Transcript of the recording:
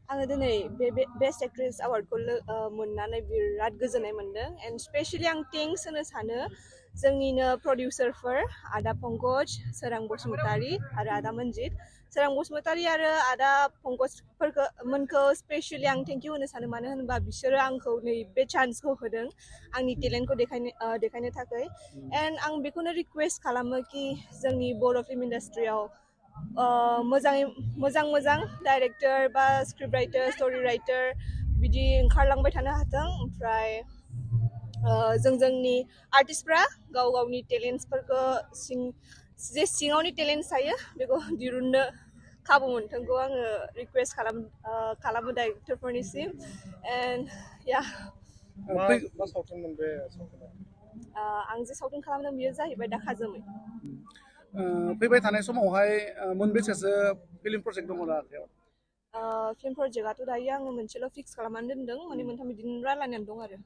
आङो दिनै बे बेस्ट एक्ट्रेस एवार्डखौ मोननानै बिराद गोजोननाय मोन्दों एन्ड स्पेशलि आं थेंक्स होनो सानो जोंनिनो प्रडिउसारफोर आदा पंकज सोरां बसुमतारी आरो आदा मन्जित सोरां बसुमतारी आरो आदा पंकजफोरखौ स्पेशलि आं थेंक इउ होनो सानो मानो होनोबा बिसोरो आंखौ नै बे चान्सखौ होदों आंनि टेलेन्टखौ देखायनो थाखाय एन्ड आं बेखौनो रिकुवेस्ट खालामो कि जोंनि बर' फिल्म इन्डास्ट्रियाव मोजां डाइरेक्टर बा स्क्रिप्ट राइटर स्ट'रि राइटर बिदि ओंखारलांबाय थानो हाथों ओमफ्राय जोंनि आर्टिस्टफ्रा गाव गावनि टेलेन्ट्सफोरखौ जे सिङावनि टेलेन्ट्स थायो बेखौ दिरुननो खाबु मोनथोंखौ आङो रिकुवेस्ट खालामो डाइरेक्टरफोरनिसिम एन्ड या मा सावथुनमोन बे सावथुना? आं जे सावथुन खालामदों बेयो जाहैबाय दाखा जोमै। फैबाय थानाय समावहाय मोनबेसेसो फिल्म प्रजेक्ट दङ दा आखायाव? फिल्म प्रजेक्टआथ' दायो आङो मोनसेल' फिक्स खालामनानै दोनदों मोननै मोनथाम बिदिनो रानलायनानै दं आरो